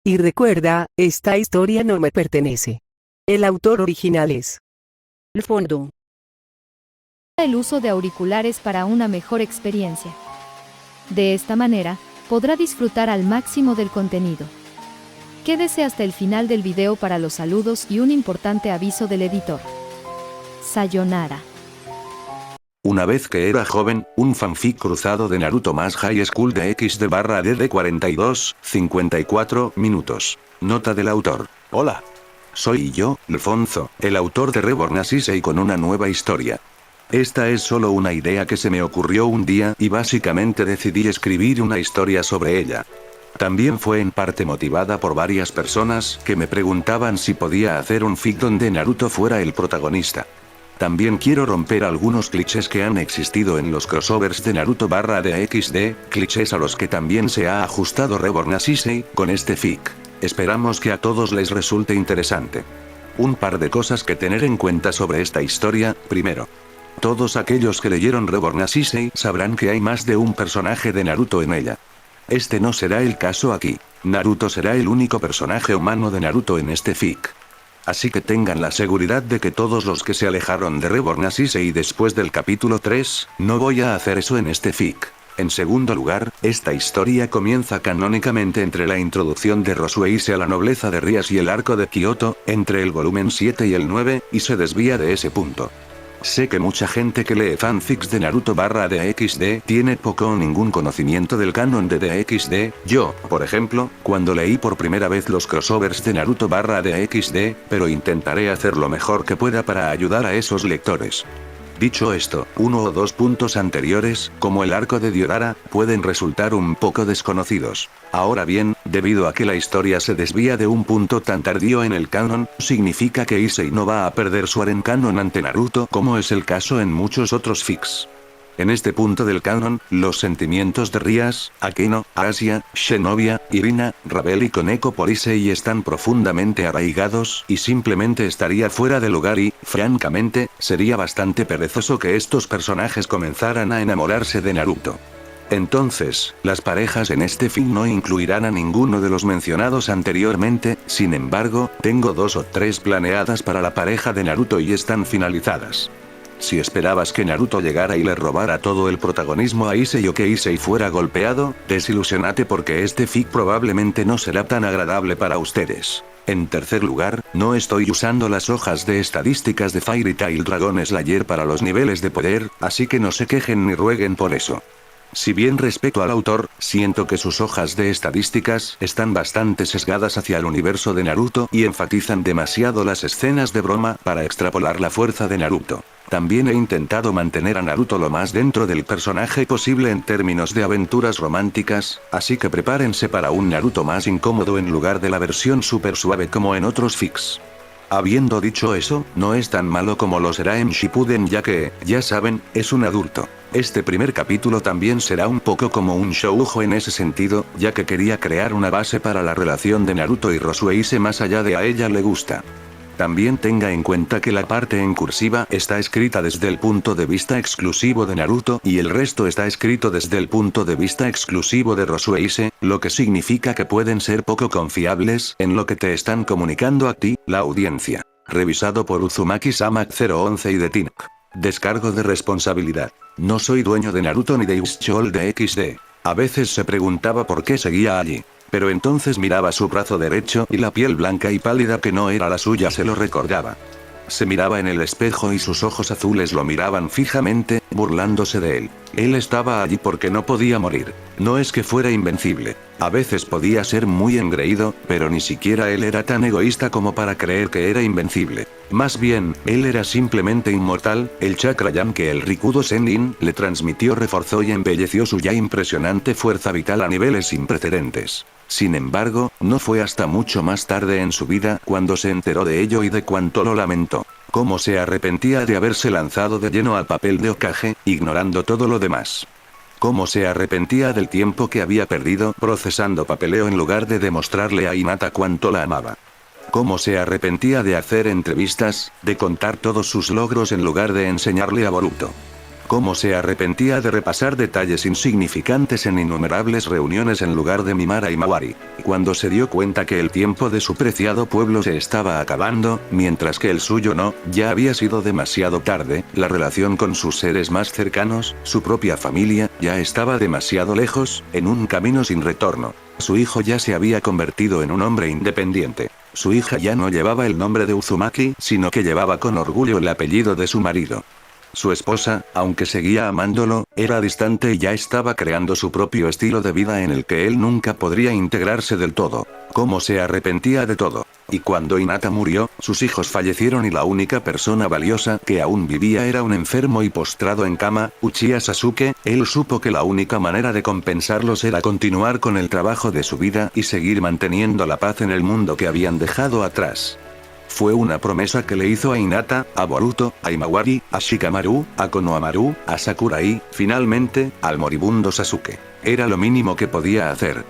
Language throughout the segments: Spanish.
Y recuerda, esta historia no me pertenece. El autor original es El fondo. El uso de auriculares para una mejor experiencia. De esta manera, podrá disfrutar al máximo del contenido. Quédese hasta el final del video para los saludos y un importante aviso del editor. Sayonara. Una vez que era joven, un fanfic cruzado de Naruto más High School de XD/DD 42, 54 minutos. Nota del autor. Hola. Soy yo, Alfonso, el autor de Reborn Assassin con una nueva historia. Esta es solo una idea que se me ocurrió un día y básicamente decidí escribir una historia sobre ella. También fue en parte motivada por varias personas que me preguntaban si podía hacer un fic donde Naruto fuera el protagonista. También quiero romper algunos clichés que han existido en los crossovers de Naruto/DXD, clichés a los que también se ha ajustado Reborn Assassin con este fic. Esperamos que a todos les resulte interesante. Un par de cosas que tener en cuenta sobre esta historia. Primero, todos aquellos que leyeron Reborn Assassin sabrán que hay más de un personaje de Naruto en ella. Este no será el caso aquí. Naruto será el único personaje humano de Naruto en este fic. Así que tengan la seguridad de que todos los que se alejaron de Reborn Assassin después del capítulo 3, no voy a hacer eso en este fic. En segundo lugar, esta historia comienza canónicamente entre la introducción de Rosueise a la nobleza de Rias y el arco de Kyoto, entre el volumen 7 y el 9, y se desvía de ese punto. Sé que mucha gente que lee fanfics de Naruto/DXD tiene poco o ningún conocimiento del canon de DXD. Yo, por ejemplo, cuando leí por primera vez los crossovers de Naruto/DXD, pero intentaré hacer lo mejor que pueda para ayudar a esos lectores. Dicho esto, uno o dos puntos anteriores, como el arco de Diodara, pueden resultar un poco desconocidos. Ahora bien, debido a que la historia se desvía de un punto tan tardío en el canon, significa que Issei no va a perder su Aren canon ante Naruto como es el caso en muchos otros fics. En este punto del canon, los sentimientos de Rias, Akeno, Asia, Shinobi, Irina, Ravel y Koneko por Issei están profundamente arraigados y simplemente estaría fuera de lugar y, francamente, sería bastante perezoso que estos personajes comenzaran a enamorarse de Naruto. Entonces, las parejas en este fic no incluirán a ninguno de los mencionados anteriormente, sin embargo, tengo 2 o 3 planeadas para la pareja de Naruto y están finalizadas. Si esperabas que Naruto llegara y le robara todo el protagonismo a Issei o que Issei fuera golpeado, desilusionate porque este fic probablemente no será tan agradable para ustedes. En tercer lugar, no estoy usando las hojas de estadísticas de Fairy Tail Dragon Slayer para los niveles de poder, así que no se quejen ni rueguen por eso. Si bien respeto al autor, siento que sus hojas de estadísticas están bastante sesgadas hacia el universo de Naruto y enfatizan demasiado las escenas de broma para extrapolar la fuerza de Naruto. También he intentado mantener a Naruto lo más dentro del personaje posible en términos de aventuras románticas, así que prepárense para un Naruto más incómodo en lugar de la versión super suave como en otros fics. Habiendo dicho eso, no es tan malo como lo será en Shippuden ya que, ya saben, es un adulto. Este primer capítulo también será un poco como un shoujo en ese sentido, ya que quería crear una base para la relación de Naruto y Rosueise más allá de a ella le gusta. También tenga en cuenta que la parte en cursiva está escrita desde el punto de vista exclusivo de Naruto y el resto está escrito desde el punto de vista exclusivo de Rosueise, lo que significa que pueden ser poco confiables en lo que te están comunicando a ti, la audiencia. Revisado por Uzumaki-sama 011 y de Tink. Descargo de responsabilidad. No soy dueño de Naruto ni de Ushol de XD. A veces se preguntaba por qué seguía allí. Pero entonces miraba su brazo derecho y la piel blanca y pálida que no era la suya se lo recordaba. Se miraba en el espejo y sus ojos azules lo miraban fijamente, burlándose de él. Él estaba allí porque no podía morir. No es que fuera invencible. A veces podía ser muy engreído, pero ni siquiera él era tan egoísta como para creer que era invencible. Más bien, él era simplemente inmortal. El Chakrayam que el Rikudo Sennin le transmitió reforzó y embelleció su ya impresionante fuerza vital a niveles sin precedentes. Sin embargo, no fue hasta mucho más tarde en su vida cuando se enteró de ello y de cuánto lo lamentó. Cómo se arrepentía de haberse lanzado de lleno al papel de Hokage, ignorando todo lo demás. Cómo se arrepentía del tiempo que había perdido procesando papeleo en lugar de demostrarle a Hinata cuánto la amaba. Cómo se arrepentía de hacer entrevistas, de contar todos sus logros en lugar de enseñarle a Boruto. Cómo se arrepentía de repasar detalles insignificantes en innumerables reuniones en lugar de mimar a Imawari. Cuando se dio cuenta que el tiempo de su preciado pueblo se estaba acabando, mientras que el suyo no, ya había sido demasiado tarde, la relación con sus seres más cercanos, su propia familia, ya estaba demasiado lejos, en un camino sin retorno. Su hijo ya se había convertido en un hombre independiente. Su hija ya no llevaba el nombre de Uzumaki, sino que llevaba con orgullo el apellido de su marido. Su esposa, aunque seguía amándolo, era distante y ya estaba creando su propio estilo de vida en el que él nunca podría integrarse del todo. Cómo se arrepentía de todo. Y cuando Hinata murió, sus hijos fallecieron y la única persona valiosa que aún vivía era un enfermo y postrado en cama, Uchiha Sasuke. Él supo que la única manera de compensarlos era continuar con el trabajo de su vida y seguir manteniendo la paz en el mundo que habían dejado atrás. Fue una promesa que le hizo a Hinata, a Boruto, a Imawari, a Shikamaru, a Konohamaru, a Sakurai, finalmente, al moribundo Sasuke. Era lo mínimo que podía hacer.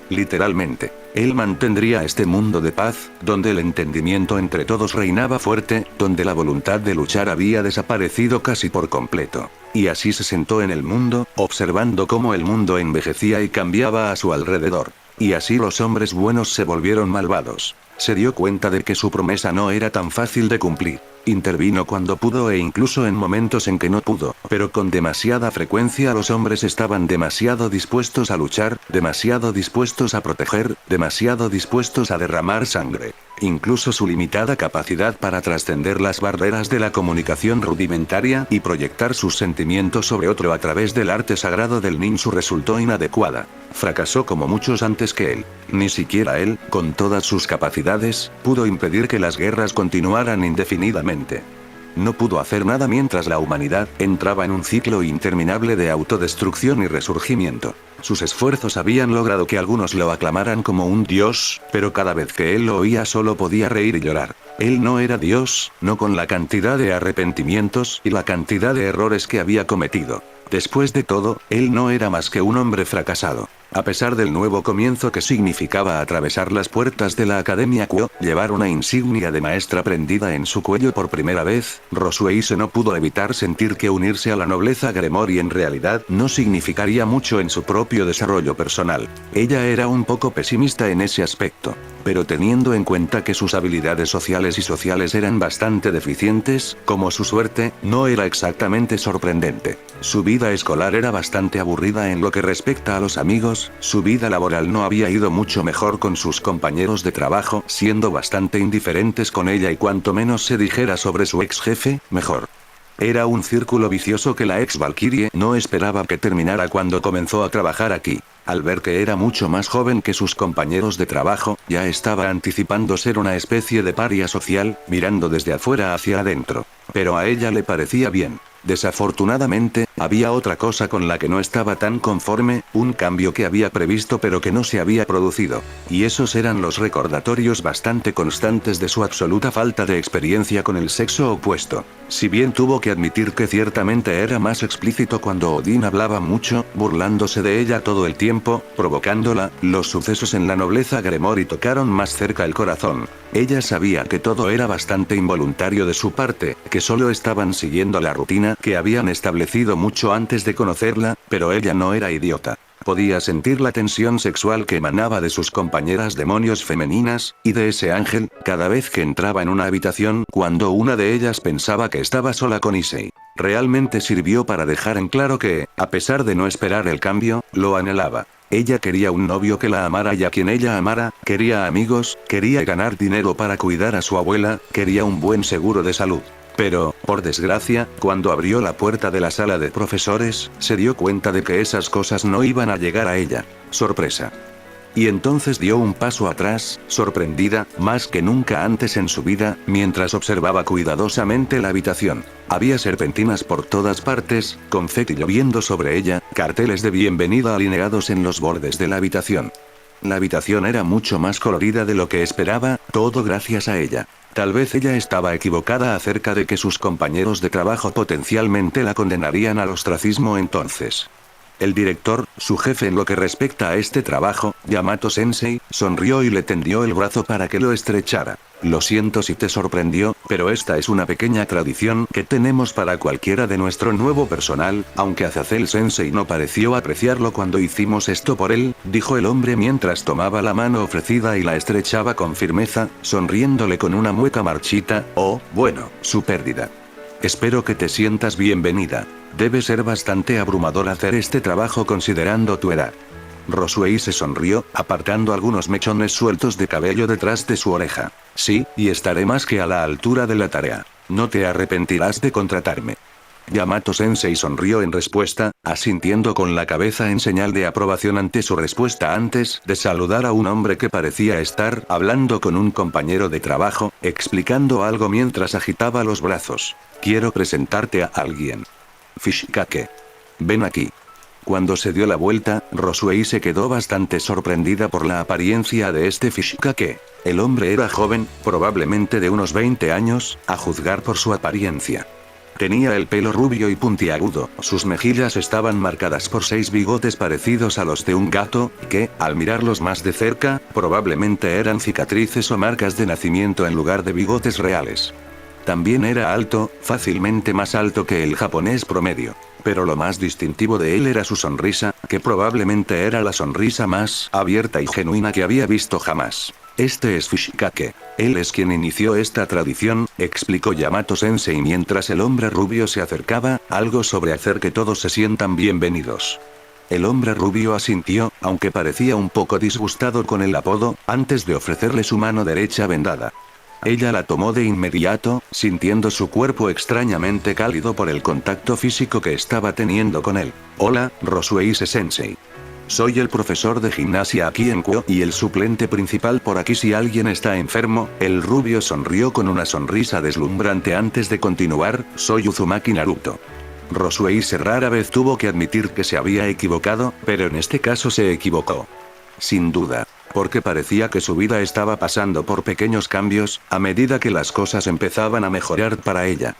Literalmente. Él mantendría este mundo de paz, donde el entendimiento entre todos reinaba fuerte, donde la voluntad de luchar había desaparecido casi por completo. Y así se sentó en el mundo, observando cómo el mundo envejecía y cambiaba a su alrededor. Y así los hombres buenos se volvieron malvados. Se dio cuenta de que su promesa no era tan fácil de cumplir. Intervino cuando pudo e incluso en momentos en que no pudo, pero con demasiada frecuencia los hombres estaban demasiado dispuestos a luchar, demasiado dispuestos a proteger, demasiado dispuestos a derramar sangre. Incluso su limitada capacidad para trascender las barreras de la comunicación rudimentaria y proyectar sus sentimientos sobre otro a través del arte sagrado del ninju resultó inadecuada. Fracasó como muchos antes que él. Ni siquiera él, con todas sus capacidades, pudo impedir que las guerras continuaran indefinidamente. No pudo hacer nada mientras la humanidad entraba en un ciclo interminable de autodestrucción y resurgimiento. Sus esfuerzos habían logrado que algunos lo aclamaran como un dios, pero cada vez que él lo oía solo podía reír y llorar. Él no era Dios, no con la cantidad de arrepentimientos y la cantidad de errores que había cometido. Después de todo, él no era más que un hombre fracasado. A pesar del nuevo comienzo que significaba atravesar las puertas de la Academia Kuo, llevar una insignia de maestra prendida en su cuello por primera vez, Rosueise no pudo evitar sentir que unirse a la nobleza Gremori en realidad no significaría mucho en su propio desarrollo personal. Ella era un poco pesimista en ese aspecto. Pero teniendo en cuenta que sus habilidades sociales eran bastante deficientes, como su suerte, no era exactamente sorprendente. Su vida escolar era bastante aburrida en lo que respecta a los amigos, su vida laboral no había ido mucho mejor con sus compañeros de trabajo, siendo bastante indiferentes con ella y cuanto menos se dijera sobre su ex jefe, mejor. Era un círculo vicioso que la ex Valkyrie no esperaba que terminara cuando comenzó a trabajar aquí. Al ver que era mucho más joven que sus compañeros de trabajo, ya estaba anticipando ser una especie de paria social, mirando desde afuera hacia adentro. Pero a ella le parecía bien. Desafortunadamente, había otra cosa con la que no estaba tan conforme, un cambio que había previsto pero que no se había producido. Y esos eran los recordatorios bastante constantes de su absoluta falta de experiencia con el sexo opuesto. Si bien tuvo que admitir que ciertamente era más explícito cuando Odin hablaba mucho, burlándose de ella todo el tiempo, provocándola, los sucesos en la nobleza Gremori tocaron más cerca el corazón. Ella sabía que todo era bastante involuntario de su parte, que solo estaban siguiendo la rutina que habían establecido mucho antes de conocerla, pero ella no era idiota. Podía sentir la tensión sexual que emanaba de sus compañeras demonios femeninas, y de ese ángel, cada vez que entraba en una habitación, cuando una de ellas pensaba que estaba sola con Issei. Realmente sirvió para dejar en claro que, a pesar de no esperar el cambio, lo anhelaba. Ella quería un novio que la amara y a quien ella amara, quería amigos, quería ganar dinero para cuidar a su abuela, quería un buen seguro de salud. Pero, por desgracia, cuando abrió la puerta de la sala de profesores, se dio cuenta de que esas cosas no iban a llegar a ella. Sorpresa. Y entonces dio un paso atrás, sorprendida, más que nunca antes en su vida, mientras observaba cuidadosamente la habitación. Había serpentinas por todas partes, confeti lloviendo sobre ella, carteles de bienvenida alineados en los bordes de la habitación. La habitación era mucho más colorida de lo que esperaba, todo gracias a ella. Tal vez ella estaba equivocada acerca de que sus compañeros de trabajo potencialmente la condenarían al ostracismo entonces. El director, su jefe en lo que respecta a este trabajo, Yamato-sensei, sonrió y le tendió el brazo para que lo estrechara. Lo siento si te sorprendió, pero esta es una pequeña tradición que tenemos para cualquiera de nuestro nuevo personal, aunque Azazel-sensei no pareció apreciarlo cuando hicimos esto por él, dijo el hombre mientras tomaba la mano ofrecida y la estrechaba con firmeza, sonriéndole con una mueca marchita, bueno, su pérdida. Espero que te sientas bienvenida. Debe ser bastante abrumador hacer este trabajo considerando tu edad. Rosuei se sonrió, apartando algunos mechones sueltos de cabello detrás de su oreja. Sí, y estaré más que a la altura de la tarea. No te arrepentirás de contratarme. Yamato-sensei sonrió en respuesta, asintiendo con la cabeza en señal de aprobación ante su respuesta antes de saludar a un hombre que parecía estar hablando con un compañero de trabajo, explicando algo mientras agitaba los brazos. Quiero presentarte a alguien. Fishikake. Ven aquí. Cuando se dio la vuelta, Rosuei se quedó bastante sorprendida por la apariencia de este Fishikake. El hombre era joven, probablemente de unos 20 años, a juzgar por su apariencia. Tenía el pelo rubio y puntiagudo, sus mejillas estaban marcadas por 6 bigotes parecidos a los de un gato, que, al mirarlos más de cerca, probablemente eran cicatrices o marcas de nacimiento en lugar de bigotes reales. También era alto, fácilmente más alto que el japonés promedio. Pero lo más distintivo de él era su sonrisa, que probablemente era la sonrisa más abierta y genuina que había visto jamás. Este es Fishikake. Él es quien inició esta tradición, explicó Yamato-sensei mientras el hombre rubio se acercaba, algo sobre hacer que todos se sientan bienvenidos. El hombre rubio asintió, aunque parecía un poco disgustado con el apodo, antes de ofrecerle su mano derecha vendada. Ella la tomó de inmediato, sintiendo su cuerpo extrañamente cálido por el contacto físico que estaba teniendo con él. Hola, Rosuei-sensei. Soy el profesor de gimnasia aquí en Kyo y el suplente principal por aquí si alguien está enfermo. El rubio sonrió con una sonrisa deslumbrante antes de continuar, soy Uzumaki Naruto. Rosuei rara vez tuvo que admitir que se había equivocado, pero en este caso se equivocó. Sin duda. Porque parecía que su vida estaba pasando por pequeños cambios, a medida que las cosas empezaban a mejorar para ella.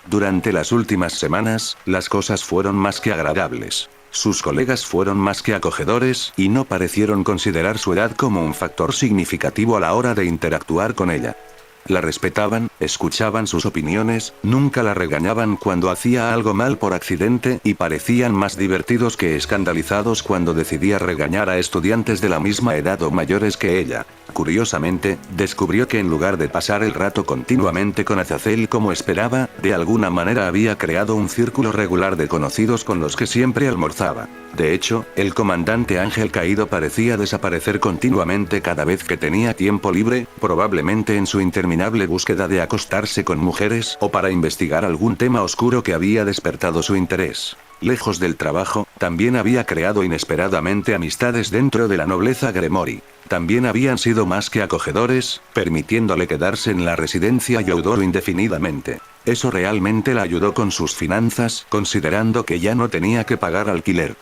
Durante las últimas semanas, las cosas fueron más que agradables. Sus colegas fueron más que acogedores, y no parecieron considerar su edad como un factor significativo a la hora de interactuar con ella. La respetaban, escuchaban sus opiniones, nunca la regañaban cuando hacía algo mal por accidente y parecían más divertidos que escandalizados cuando decidía regañar a estudiantes de la misma edad o mayores que ella. Curiosamente, descubrió que en lugar de pasar el rato continuamente con Azazel como esperaba, de alguna manera había creado un círculo regular de conocidos con los que siempre almorzaba. De hecho, el comandante Ángel Caído parecía desaparecer continuamente cada vez que tenía tiempo libre, probablemente en su interminable búsqueda de acostarse con mujeres o para investigar algún tema oscuro que había despertado su interés. Lejos del trabajo, también había creado inesperadamente amistades dentro de la nobleza Gremori. También habían sido más que acogedores, permitiéndole quedarse en la residencia Youdou indefinidamente. Eso realmente la ayudó con sus finanzas, considerando que ya no tenía que pagar alquiler.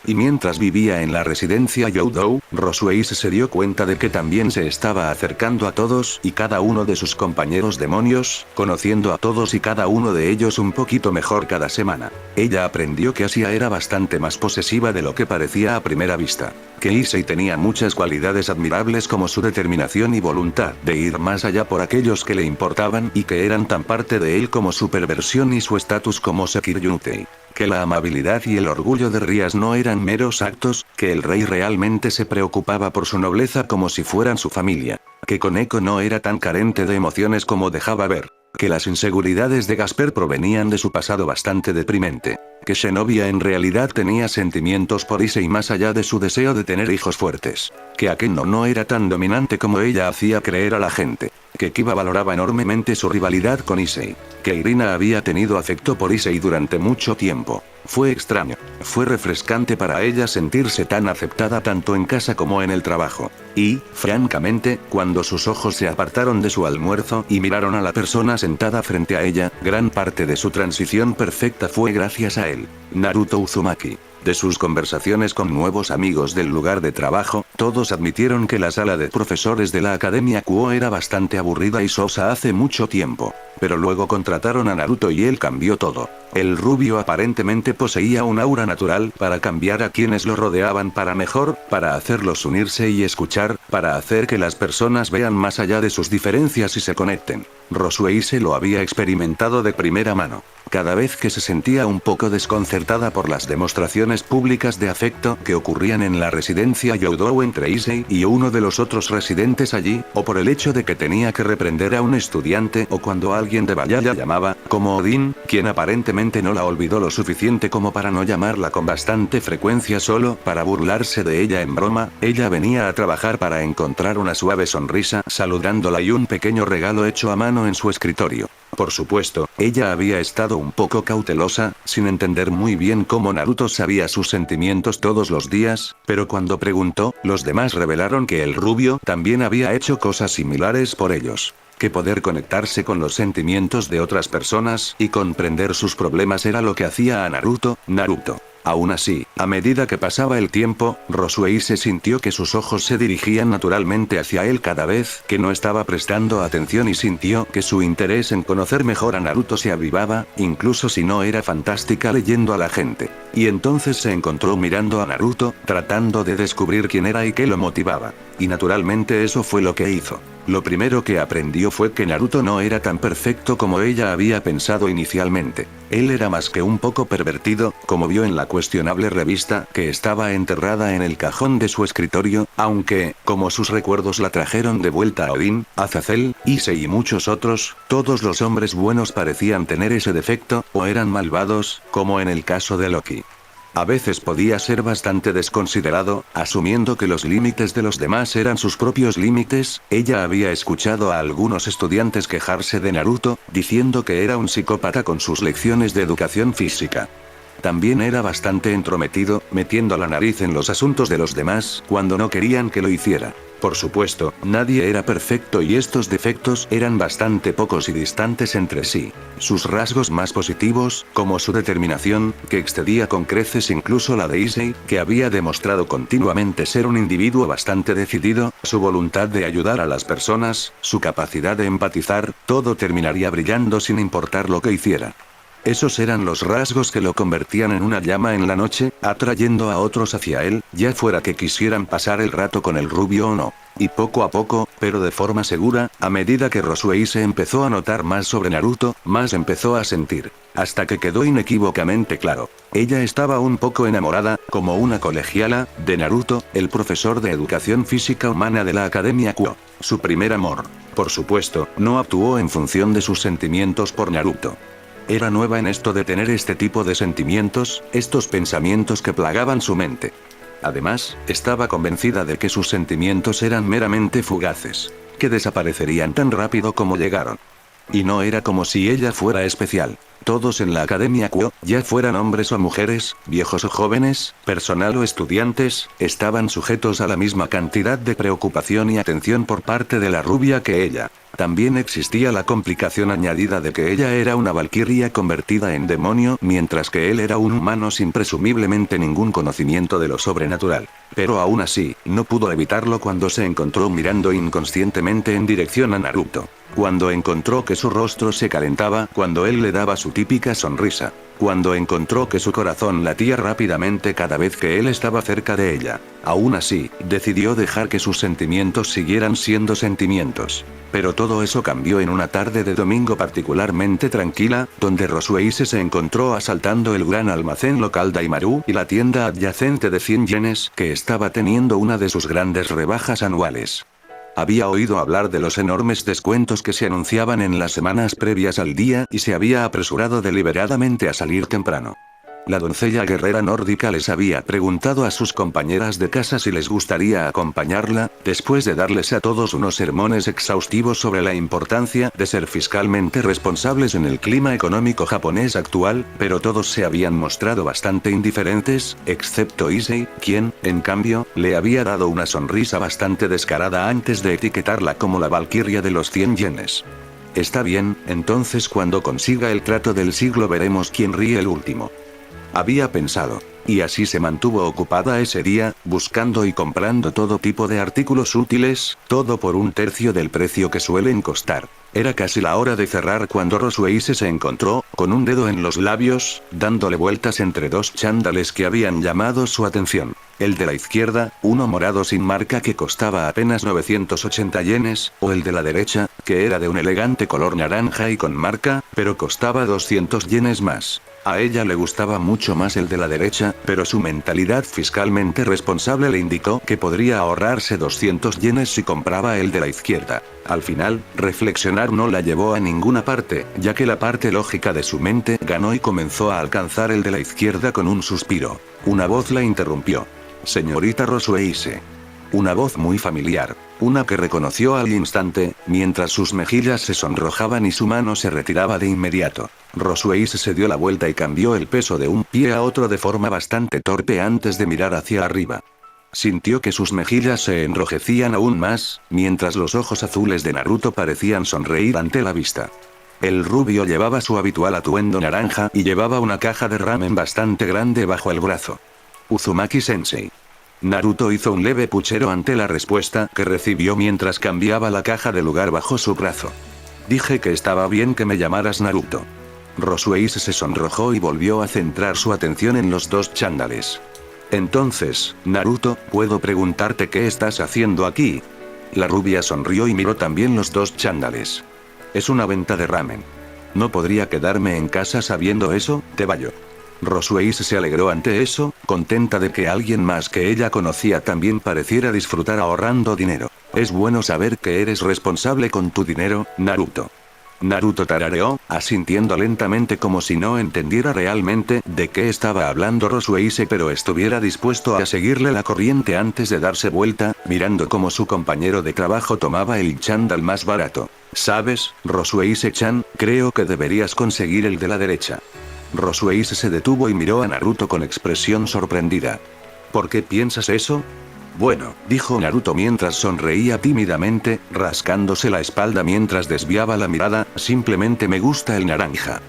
Y mientras vivía en la residencia Youdou, Rosuei se dio cuenta de que también se estaba acercando a todos y cada uno de sus compañeros demonios, conociendo a todos y cada uno de ellos un poquito mejor cada semana. Ella aprendió que Asia era bastante más posesiva de lo que parecía a primera vista. Que Issei tenía muchas cualidades admirables como su determinación y voluntad de ir más allá por aquellos que le importaban y que eran tan parte de él como su perversión y su estatus como Sekiryutei. Que la amabilidad y el orgullo de Rías no eran meros actos, que el rey realmente se preocupaba por su nobleza como si fueran su familia. Que Koneko no era tan carente de emociones como dejaba ver. Que las inseguridades de Gasper provenían de su pasado bastante deprimente. Que Zenobia en realidad tenía sentimientos por Issei más allá de su deseo de tener hijos fuertes. Que Akeno no era tan dominante como ella hacía creer a la gente. Que Kiba valoraba enormemente su rivalidad con Issei. Que Irina había tenido afecto por Issei durante mucho tiempo. Fue extraño. Fue refrescante para ella sentirse tan aceptada tanto en casa como en el trabajo. Y, francamente, cuando sus ojos se apartaron de su almuerzo y miraron a la persona sentada frente a ella, gran parte de su transición perfecta fue gracias a él. Naruto Uzumaki. De sus conversaciones con nuevos amigos del lugar de trabajo, todos admitieron que la sala de profesores de la Academia Kuo era bastante aburrida y sosa hace mucho tiempo. Pero luego contrataron a Naruto y él cambió todo. El rubio aparentemente poseía un aura natural para cambiar a quienes lo rodeaban para mejor, para hacerlos unirse y escuchar, para hacer que las personas vean más allá de sus diferencias y se conecten. Rosueise lo había experimentado de primera mano. Cada vez que se sentía un poco desconcertada por las demostraciones públicas de afecto que ocurrían en la residencia Youdou entre Issei y uno de los otros residentes allí, o por el hecho de que tenía que reprender a un estudiante o cuando alguien de Vaya la llamaba, como Odin, quien aparentemente no la olvidó lo suficiente como para no llamarla con bastante frecuencia solo para burlarse de ella en broma, ella venía a trabajar para encontrar una suave sonrisa saludándola y un pequeño regalo hecho a mano en su escritorio. Por supuesto, ella había estado un poco cautelosa, sin entender muy bien cómo Naruto sabía sus sentimientos todos los días, pero cuando preguntó, los demás revelaron que el rubio también había hecho cosas similares por ellos. Que poder conectarse con los sentimientos de otras personas y comprender sus problemas era lo que hacía a Naruto. Aún así, a medida que pasaba el tiempo, Rosueise sintió que sus ojos se dirigían naturalmente hacia él cada vez que no estaba prestando atención y sintió que su interés en conocer mejor a Naruto se avivaba, incluso si no era fantástica leyendo a la gente. Y entonces se encontró mirando a Naruto, tratando de descubrir quién era y qué lo motivaba. Y naturalmente eso fue lo que hizo. Lo primero que aprendió fue que Naruto no era tan perfecto como ella había pensado inicialmente. Él era más que un poco pervertido, como vio en la cuestionable revista que estaba enterrada en el cajón de su escritorio, aunque, como sus recuerdos la trajeron de vuelta a Odin, Azazel, Issei y muchos otros, todos los hombres buenos parecían tener ese defecto, o eran malvados, como en el caso de Loki. A veces podía ser bastante desconsiderado, asumiendo que los límites de los demás eran sus propios límites. Ella había escuchado a algunos estudiantes quejarse de Naruto, diciendo que era un psicópata con sus lecciones de educación física. También era bastante entrometido, metiendo la nariz en los asuntos de los demás cuando no querían que lo hiciera. Por supuesto, nadie era perfecto y estos defectos eran bastante pocos y distantes entre sí. Sus rasgos más positivos, como su determinación, que excedía con creces incluso la de Issei, que había demostrado continuamente ser un individuo bastante decidido, su voluntad de ayudar a las personas, su capacidad de empatizar, todo terminaría brillando sin importar lo que hiciera. Esos eran los rasgos que lo convertían en una llama en la noche, atrayendo a otros hacia él, ya fuera que quisieran pasar el rato con el rubio o no. Y poco a poco, pero de forma segura, a medida que Rosueise empezó a notar más sobre Naruto, más empezó a sentir. Hasta que quedó inequívocamente claro. Ella estaba un poco enamorada, como una colegiala, de Naruto, el profesor de educación física humana de la Academia Kuo. Su primer amor. Por supuesto, no actuó en función de sus sentimientos por Naruto. Era nueva en esto de tener este tipo de sentimientos, estos pensamientos que plagaban su mente. Además, estaba convencida de que sus sentimientos eran meramente fugaces, que desaparecerían tan rápido como llegaron. Y no era como si ella fuera especial. Todos en la Academia Kuo, ya fueran hombres o mujeres, viejos o jóvenes, personal o estudiantes, estaban sujetos a la misma cantidad de preocupación y atención por parte de la rubia que ella. También existía la complicación añadida de que ella era una valquiria convertida en demonio, mientras que él era un humano sin presumiblemente ningún conocimiento de lo sobrenatural. Pero aún así, no pudo evitarlo cuando se encontró mirando inconscientemente en dirección a Naruto. Cuando encontró que su rostro se calentaba cuando él le daba su típica sonrisa. Cuando encontró que su corazón latía rápidamente cada vez que él estaba cerca de ella. Aún así, decidió dejar que sus sentimientos siguieran siendo sentimientos. Pero todo eso cambió en una tarde de domingo particularmente tranquila, donde Rosueise se encontró asaltando el gran almacén local Daimaru y la tienda adyacente de 100 yenes que estaba teniendo una de sus grandes rebajas anuales. Había oído hablar de los enormes descuentos que se anunciaban en las semanas previas al día y se había apresurado deliberadamente a salir temprano. La doncella guerrera nórdica les había preguntado a sus compañeras de casa si les gustaría acompañarla, después de darles a todos unos sermones exhaustivos sobre la importancia de ser fiscalmente responsables en el clima económico japonés actual, pero todos se habían mostrado bastante indiferentes, excepto Issei, quien, en cambio, le había dado una sonrisa bastante descarada antes de etiquetarla como la valquiria de los 100 yenes. Está bien, entonces cuando consiga el trato del siglo veremos quién ríe el último. había pensado. Y así se mantuvo ocupada ese día, buscando y comprando todo tipo de artículos útiles, todo por un tercio del precio que suelen costar. Era casi la hora de cerrar cuando Rosueise se encontró, con un dedo en los labios, dándole vueltas entre dos chándales que habían llamado su atención. El de la izquierda, uno morado sin marca que costaba apenas 980 yenes, o el de la derecha, que era de un elegante color naranja y con marca, pero costaba 200 yenes más. A ella le gustaba mucho más el de la derecha, pero su mentalidad fiscalmente responsable le indicó que podría ahorrarse 200 yenes si compraba el de la izquierda. Al final, reflexionar no la llevó a ninguna parte, ya que la parte lógica de su mente ganó y comenzó a alcanzar el de la izquierda con un suspiro. Una voz la interrumpió. Señorita Rosueise. Una voz muy familiar, una que reconoció al instante, mientras sus mejillas se sonrojaban y su mano se retiraba de inmediato. Rosueise se dio la vuelta y cambió el peso de un pie a otro de forma bastante torpe antes de mirar hacia arriba. Sintió que sus mejillas se enrojecían aún más, mientras los ojos azules de Naruto parecían sonreír ante la vista. El rubio llevaba su habitual atuendo naranja y llevaba una caja de ramen bastante grande bajo el brazo. Uzumaki-sensei. Naruto hizo un leve puchero ante la respuesta que recibió mientras cambiaba la caja de lugar bajo su brazo. Dije que estaba bien que me llamaras Naruto. Rosueise se sonrojó y volvió a centrar su atención en los dos chándales. Entonces, Naruto, ¿puedo preguntarte qué estás haciendo aquí? La rubia sonrió y miró también los dos chándales. Es una venta de ramen. ¿No podría quedarme en casa sabiendo eso, Tebayo? Rosueise se alegró ante eso, contenta de que alguien más que ella conocía también pareciera disfrutar ahorrando dinero. Es bueno saber que eres responsable con tu dinero, Naruto. Naruto tarareó, asintiendo lentamente como si no entendiera realmente de qué estaba hablando Rosueise, pero estuviera dispuesto a seguirle la corriente antes de darse vuelta, mirando cómo su compañero de trabajo tomaba el chándal más barato. ¿Sabes, Rosueise-chan? Creo que deberías conseguir el de la derecha. Rosueise se detuvo y miró a Naruto con expresión sorprendida. ¿Por qué piensas eso? Bueno, dijo Naruto mientras sonreía tímidamente, rascándose la espalda mientras desviaba la mirada, simplemente me gusta el naranja.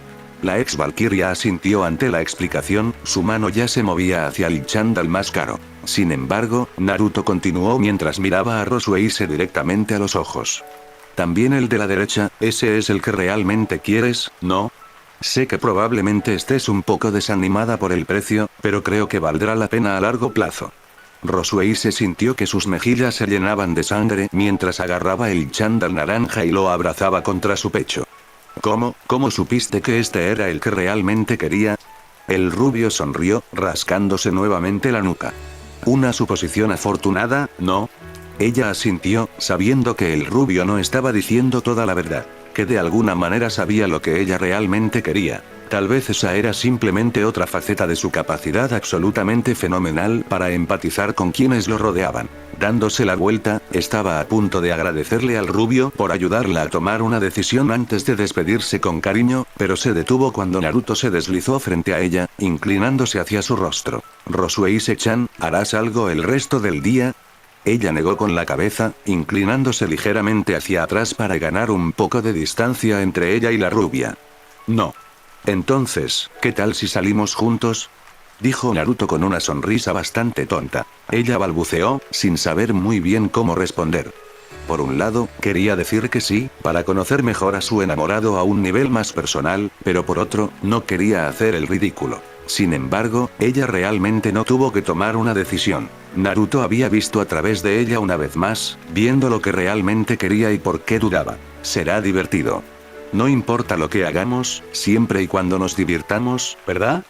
La ex Valkyria asintió ante la explicación, su mano ya se movía hacia el chándal más caro. Sin embargo, Naruto continuó mientras miraba a Rosueise directamente a los ojos. También el de la derecha, ese es el que realmente quieres, ¿no? Sé que probablemente estés un poco desanimada por el precio, pero creo que valdrá la pena a largo plazo. Rosueise sintió que sus mejillas se llenaban de sangre mientras agarraba el chándal naranja y lo abrazaba contra su pecho. ¿Cómo supiste que este era el que realmente quería? El rubio sonrió, rascándose nuevamente la nuca. Una suposición afortunada, ¿no? Ella asintió, sabiendo que el rubio no estaba diciendo toda la verdad, que de alguna manera sabía lo que ella realmente quería. Tal vez esa era simplemente otra faceta de su capacidad absolutamente fenomenal para empatizar con quienes lo rodeaban. Dándose la vuelta, estaba a punto de agradecerle al rubio por ayudarla a tomar una decisión antes de despedirse con cariño, pero se detuvo cuando Naruto se deslizó frente a ella, inclinándose hacia su rostro. Rosueise-chan, ¿harás algo el resto del día? Ella negó con la cabeza, inclinándose ligeramente hacia atrás para ganar un poco de distancia entre ella y la rubia. No. Entonces, ¿qué tal si salimos juntos? Dijo Naruto con una sonrisa bastante tonta. Ella balbuceó, sin saber muy bien cómo responder. Por un lado, quería decir que sí, para conocer mejor a su enamorado a un nivel más personal, pero por otro, no quería hacer el ridículo. Sin embargo, ella realmente no tuvo que tomar una decisión. Naruto había visto a través de ella una vez más, viendo lo que realmente quería y por qué dudaba. Será divertido. No importa lo que hagamos, siempre y cuando nos divirtamos, ¿verdad?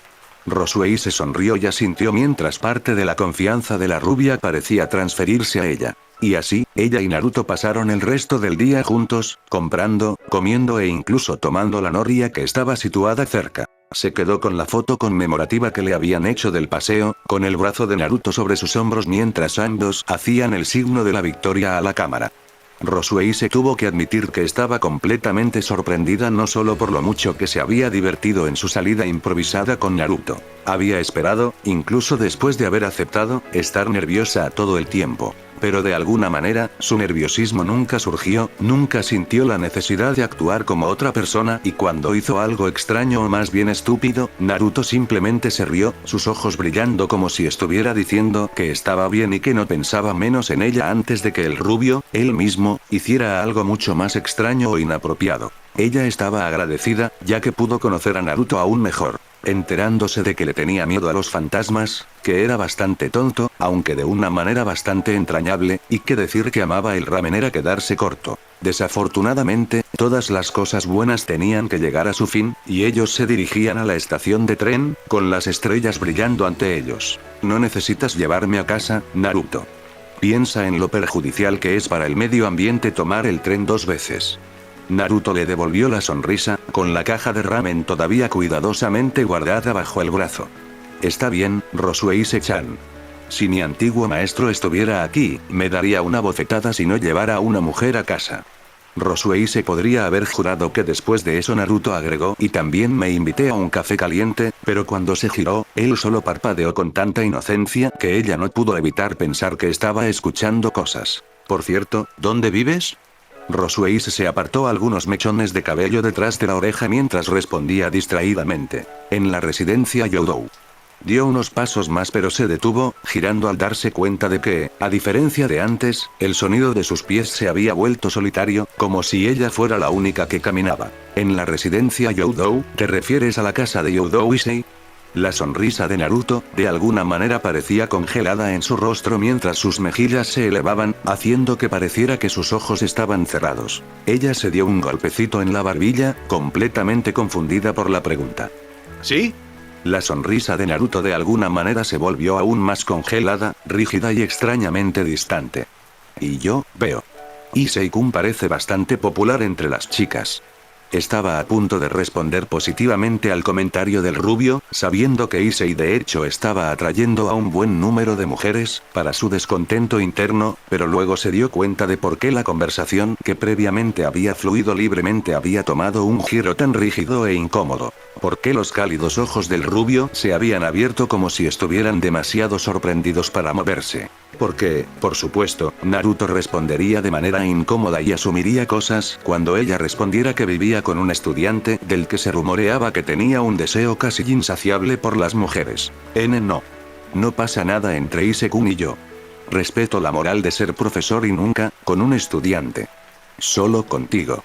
Rosueise sonrió y asintió mientras parte de la confianza de la rubia parecía transferirse a ella. Y así, ella y Naruto pasaron el resto del día juntos, comprando, comiendo e incluso tomando la noria que estaba situada cerca. Se quedó con la foto conmemorativa que le habían hecho del paseo, con el brazo de Naruto sobre sus hombros mientras ambos hacían el signo de la victoria a la cámara. Rosueise tuvo que admitir que estaba completamente sorprendida no solo por lo mucho que se había divertido en su salida improvisada con Naruto. Había esperado, incluso después de haber aceptado, estar nerviosa todo el tiempo. Pero de alguna manera, su nerviosismo nunca surgió, nunca sintió la necesidad de actuar como otra persona y cuando hizo algo extraño o más bien estúpido, Naruto simplemente se rió, sus ojos brillando como si estuviera diciendo que estaba bien y que no pensaba menos en ella antes de que el rubio, él mismo, hiciera algo mucho más extraño o inapropiado. Ella estaba agradecida, ya que pudo conocer a Naruto aún mejor. Enterándose de que le tenía miedo a los fantasmas, que era bastante tonto, aunque de una manera bastante entrañable, y que decir que amaba el ramen era quedarse corto. Desafortunadamente, todas las cosas buenas tenían que llegar a su fin, y ellos se dirigían a la estación de tren, con las estrellas brillando ante ellos. No necesitas llevarme a casa, Naruto. Piensa en lo perjudicial que es para el medio ambiente tomar el tren 2 veces. Naruto le devolvió la sonrisa, con la caja de ramen todavía cuidadosamente guardada bajo el brazo. Está bien, Rosueise-chan. Si mi antiguo maestro estuviera aquí, me daría una bofetada si no llevara a una mujer a casa. Rosueise podría haber jurado que después de eso Naruto agregó y también me invité a un café caliente, pero cuando se giró, él solo parpadeó con tanta inocencia que ella no pudo evitar pensar que estaba escuchando cosas. Por cierto, ¿dónde vives? Rosueise se apartó algunos mechones de cabello detrás de la oreja mientras respondía distraídamente. En la residencia Youdou. Dio unos pasos más pero se detuvo, girando al darse cuenta de que, a diferencia de antes, el sonido de sus pies se había vuelto solitario, como si ella fuera la única que caminaba. En la residencia Youdou, ¿te refieres a la casa de Youdou Issei? La sonrisa de Naruto, de alguna manera parecía congelada en su rostro mientras sus mejillas se elevaban, haciendo que pareciera que sus ojos estaban cerrados. Ella se dio un golpecito en la barbilla, completamente confundida por la pregunta. ¿Sí? La sonrisa de Naruto de alguna manera se volvió aún más congelada, rígida y extrañamente distante. Y yo, veo. Issei-kun parece bastante popular entre las chicas. Estaba a punto de responder positivamente al comentario del rubio, sabiendo que Issei de hecho estaba atrayendo a un buen número de mujeres, para su descontento interno, pero luego se dio cuenta de por qué la conversación que previamente había fluido libremente había tomado un giro tan rígido e incómodo. ¿Por qué los cálidos ojos del rubio se habían abierto como si estuvieran demasiado sorprendidos para moverse? Porque, por supuesto, Naruto respondería de manera incómoda y asumiría cosas cuando ella respondiera que vivía con un estudiante del que se rumoreaba que tenía un deseo casi insaciable por las mujeres. No. No pasa nada entre Ise-kun y yo. Respeto la moral de ser profesor y nunca, con un estudiante. Solo contigo.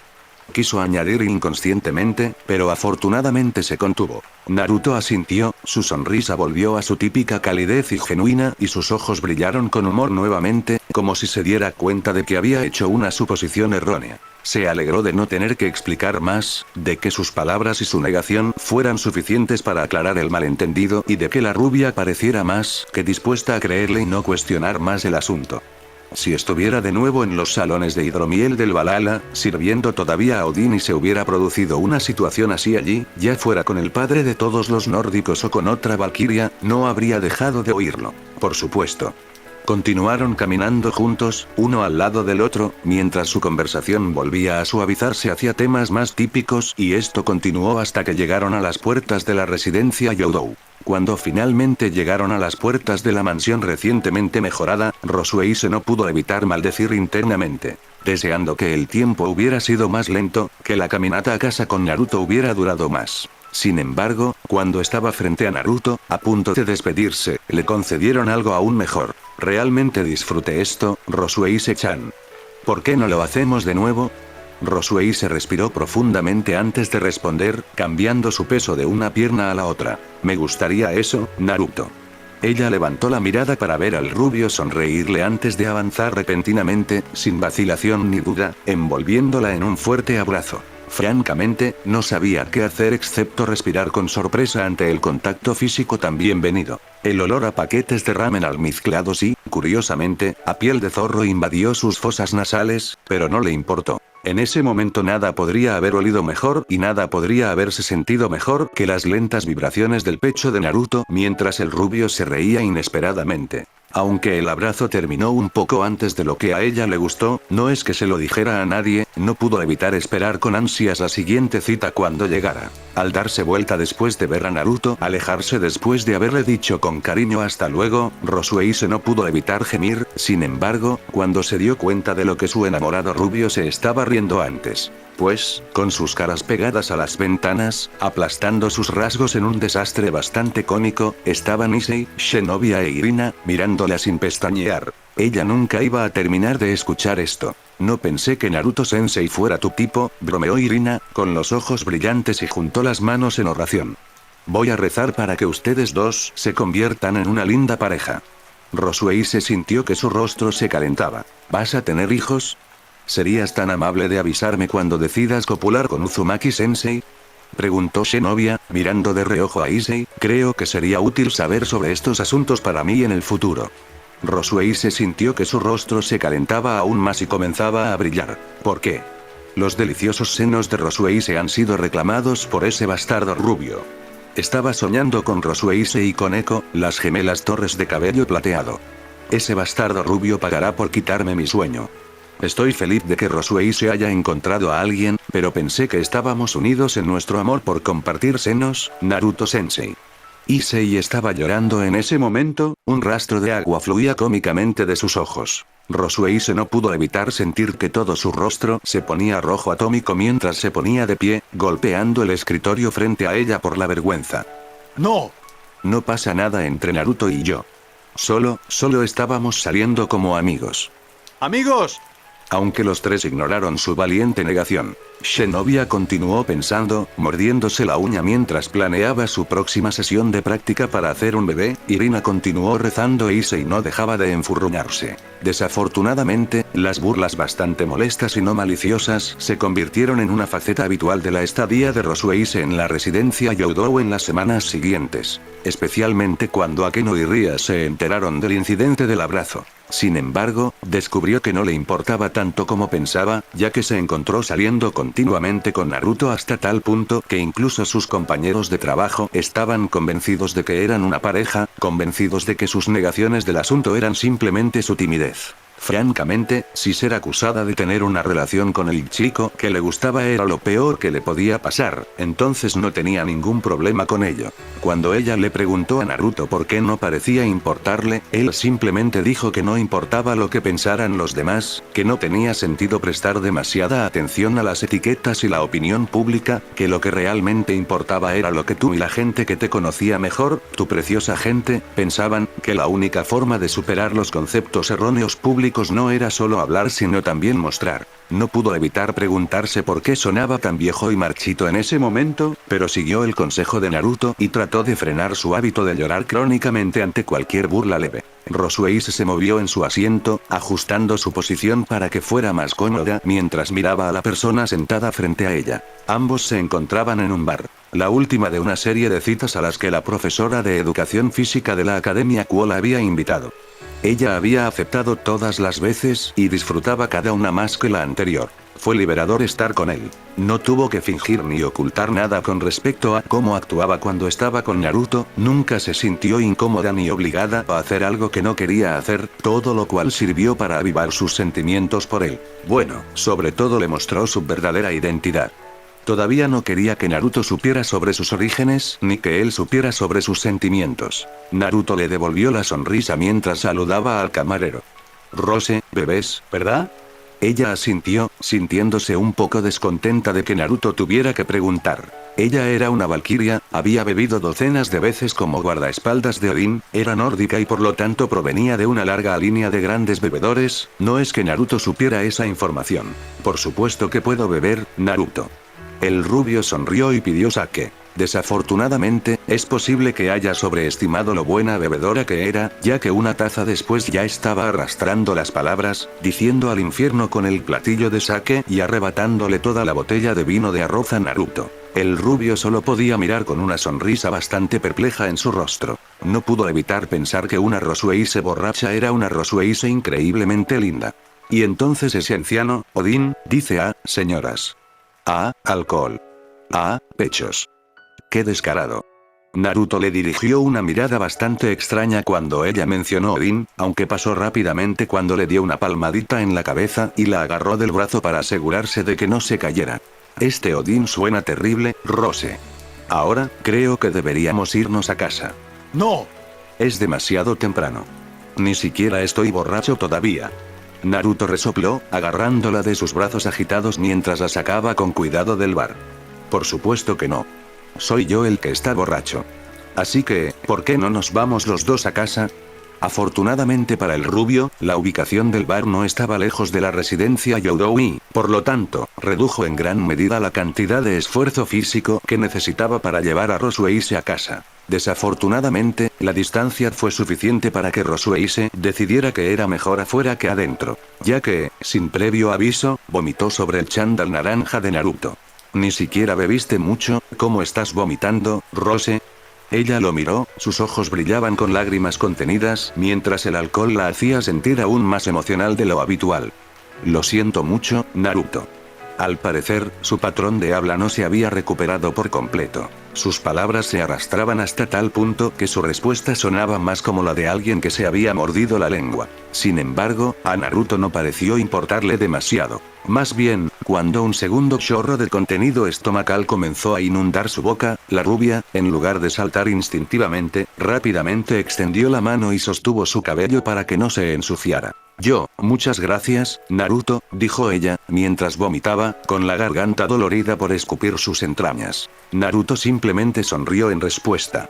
Quiso añadir inconscientemente, pero afortunadamente se contuvo. Naruto asintió, su sonrisa volvió a su típica calidez y genuina y sus ojos brillaron con humor nuevamente, como si se diera cuenta de que había hecho una suposición errónea. Se alegró de no tener que explicar más, de que sus palabras y su negación fueran suficientes para aclarar el malentendido y de que la rubia pareciera más que dispuesta a creerle y no cuestionar más el asunto. Si estuviera de nuevo en los salones de hidromiel del Valhalla, sirviendo todavía a Odín y se hubiera producido una situación así allí, ya fuera con el padre de todos los nórdicos o con otra valquiria, no habría dejado de oírlo. Por supuesto. Continuaron caminando juntos, uno al lado del otro, mientras su conversación volvía a suavizarse hacia temas más típicos y esto continuó hasta que llegaron a las puertas de la residencia Youdou. Cuando finalmente llegaron a las puertas de la mansión recientemente mejorada, Rosueise no pudo evitar maldecir internamente, deseando que el tiempo hubiera sido más lento, que la caminata a casa con Naruto hubiera durado más. Sin embargo, cuando estaba frente a Naruto, a punto de despedirse, le concedieron algo aún mejor. Realmente disfruté esto, Rosueise-chan. ¿Por qué no lo hacemos de nuevo? Rosueise respiró profundamente antes de responder, cambiando su peso de una pierna a la otra. Me gustaría eso, Naruto. Ella levantó la mirada para ver al rubio sonreírle antes de avanzar repentinamente, sin vacilación ni duda, envolviéndola en un fuerte abrazo. Francamente, no sabía qué hacer excepto respirar con sorpresa ante el contacto físico tan bienvenido. El olor a paquetes de ramen almizclados y, curiosamente, a piel de zorro invadió sus fosas nasales, pero no le importó. En ese momento nada podría haber olido mejor y nada podría haberse sentido mejor que las lentas vibraciones del pecho de Naruto mientras el rubio se reía inesperadamente. Aunque el abrazo terminó un poco antes de lo que a ella le gustó, no es que se lo dijera a nadie, no pudo evitar esperar con ansias la siguiente cita cuando llegara. Al darse vuelta después de ver a Naruto alejarse después de haberle dicho con cariño hasta luego, Rosueise no pudo evitar gemir, sin embargo, cuando se dio cuenta de lo que su enamorado rubio se estaba riendo antes. Pues, con sus caras pegadas a las ventanas, aplastando sus rasgos en un desastre bastante cómico, estaban Issei, Shinobi e Irina, mirándola sin pestañear. Ella nunca iba a terminar de escuchar esto. No pensé que Naruto-sensei fuera tu tipo, bromeó Irina, con los ojos brillantes y juntó las manos en oración. Voy a rezar para que ustedes dos se conviertan en una linda pareja. Rosueise sintió que su rostro se calentaba. ¿Vas a tener hijos? ¿Serías tan amable de avisarme cuando decidas copular con Uzumaki-sensei? Preguntó Shinobi, mirando de reojo a Issei. Creo que sería útil saber sobre estos asuntos para mí en el futuro. Rosueise sintió que su rostro se calentaba aún más y comenzaba a brillar. ¿Por qué? Los deliciosos senos de Rosueise han sido reclamados por ese bastardo rubio. Estaba soñando con Rosueise y con Eko, las gemelas torres de cabello plateado. Ese bastardo rubio pagará por quitarme mi sueño. Estoy feliz de que Rosueise haya encontrado a alguien, pero pensé que estábamos unidos en nuestro amor por compartir senos, Naruto-sensei. Issei estaba llorando en ese momento, un rastro de agua fluía cómicamente de sus ojos. Rosueise no pudo evitar sentir que todo su rostro se ponía rojo atómico mientras se ponía de pie, golpeando el escritorio frente a ella por la vergüenza. ¡No! No pasa nada entre Naruto y yo. Solo estábamos saliendo como amigos. ¡Amigos! Aunque los tres ignoraron su valiente negación, Shinobi continuó pensando, mordiéndose la uña mientras planeaba su próxima sesión de práctica para hacer un bebé. Irina continuó rezando e Issei no dejaba de enfurruñarse. Desafortunadamente, las burlas bastante molestas y no maliciosas se convirtieron en una faceta habitual de la estadía de Rosueise en la residencia Youdou en las semanas siguientes. Especialmente cuando Akeno y Ria se enteraron del incidente del abrazo. Sin embargo, descubrió que no le importaba tanto como pensaba, ya que se encontró saliendo continuamente con Naruto hasta tal punto que incluso sus compañeros de trabajo estaban convencidos de que eran una pareja, convencidos de que sus negaciones del asunto eran simplemente su timidez. Francamente, si ser acusada de tener una relación con el chico que le gustaba era lo peor que le podía pasar, entonces no tenía ningún problema con ello. Cuando ella le preguntó a Naruto por qué no parecía importarle, él simplemente dijo que no importaba lo que pensaran los demás, que no tenía sentido prestar demasiada atención a las etiquetas y la opinión pública, que lo que realmente importaba era lo que tú y la gente que te conocía mejor, tu preciosa gente, pensaban, que la única forma de superar los conceptos erróneos públicos no era solo hablar sino también mostrar. No pudo evitar preguntarse por qué sonaba tan viejo y marchito en ese momento, pero siguió el consejo de Naruto y trató de frenar su hábito de llorar crónicamente ante cualquier burla leve. Rosueise se movió en su asiento, ajustando su posición para que fuera más cómoda mientras miraba a la persona sentada frente a ella. Ambos se encontraban en un bar. La última de una serie de citas a las que la profesora de educación física de la Academia Quo la había invitado. Ella había aceptado todas las veces y disfrutaba cada una más que la anterior. Fue liberador estar con él. No tuvo que fingir ni ocultar nada con respecto a cómo actuaba cuando estaba con Naruto, nunca se sintió incómoda ni obligada a hacer algo que no quería hacer, todo lo cual sirvió para avivar sus sentimientos por él. Bueno, sobre todo le mostró su verdadera identidad. Todavía no quería que Naruto supiera sobre sus orígenes, ni que él supiera sobre sus sentimientos. Naruto le devolvió la sonrisa mientras saludaba al camarero. Rose, bebés, ¿verdad? Ella asintió, sintiéndose un poco descontenta de que Naruto tuviera que preguntar. Ella era una valquiria, había bebido docenas de veces como guardaespaldas de Odín, era nórdica y por lo tanto provenía de una larga línea de grandes bebedores. No es que Naruto supiera esa información. Por supuesto que puedo beber, Naruto. El rubio sonrió y pidió sake. Desafortunadamente, es posible que haya sobreestimado lo buena bebedora que era, ya que una taza después ya estaba arrastrando las palabras, diciendo al infierno con el platillo de sake y arrebatándole toda la botella de vino de arroz a Naruto. El rubio solo podía mirar con una sonrisa bastante perpleja en su rostro. No pudo evitar pensar que una Rosueise borracha era una Rosueise increíblemente linda. Y entonces ese anciano, Odín, dice señoras. Alcohol. Pechos. ¡Qué descarado! Naruto le dirigió una mirada bastante extraña cuando ella mencionó Odin, aunque pasó rápidamente cuando le dio una palmadita en la cabeza y la agarró del brazo para asegurarse de que no se cayera. Este Odin suena terrible, Rose. Ahora, creo que deberíamos irnos a casa. No. Es demasiado temprano. Ni siquiera estoy borracho todavía. Naruto resopló, agarrándola de sus brazos agitados mientras la sacaba con cuidado del bar. Por supuesto que no. Soy yo el que está borracho. Así que, ¿por qué no nos vamos los dos a casa? Afortunadamente para el rubio, la ubicación del bar no estaba lejos de la residencia Youdou, por lo tanto, redujo en gran medida la cantidad de esfuerzo físico que necesitaba para llevar a Rosueise a casa. Desafortunadamente, la distancia fue suficiente para que Rosueise decidiera que era mejor afuera que adentro, ya que, sin previo aviso, vomitó sobre el chándal naranja de Naruto. Ni siquiera bebiste mucho, ¿cómo estás vomitando, Rose? Ella lo miró, sus ojos brillaban con lágrimas contenidas, mientras el alcohol la hacía sentir aún más emocional de lo habitual. Lo siento mucho, Naruto. Al parecer, su patrón de habla no se había recuperado por completo. Sus palabras se arrastraban hasta tal punto que su respuesta sonaba más como la de alguien que se había mordido la lengua. Sin embargo, a Naruto no pareció importarle demasiado. Más bien, cuando un segundo chorro de contenido estomacal comenzó a inundar su boca, la rubia, en lugar de saltar instintivamente, rápidamente extendió la mano y sostuvo su cabello para que no se ensuciara. Muchas gracias, Naruto, dijo ella, mientras vomitaba, con la garganta dolorida por escupir sus entrañas. Naruto simplemente sonrió en respuesta.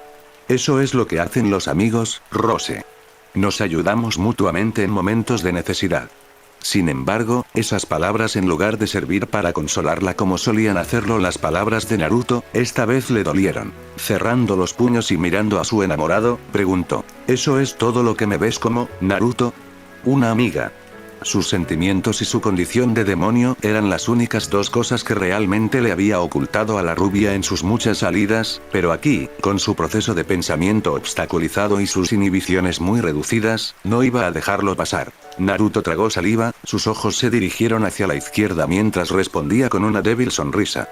Eso es lo que hacen los amigos, Rose. Nos ayudamos mutuamente en momentos de necesidad. Sin embargo, esas palabras en lugar de servir para consolarla como solían hacerlo las palabras de Naruto, esta vez le dolieron. Cerrando los puños y mirando a su enamorado, preguntó, ¿eso es todo lo que me ves como, Naruto? Una amiga. Sus sentimientos y su condición de demonio eran las únicas dos cosas que realmente le había ocultado a la rubia en sus muchas salidas, pero aquí, con su proceso de pensamiento obstaculizado y sus inhibiciones muy reducidas, no iba a dejarlo pasar. Naruto tragó saliva, sus ojos se dirigieron hacia la izquierda mientras respondía con una débil sonrisa.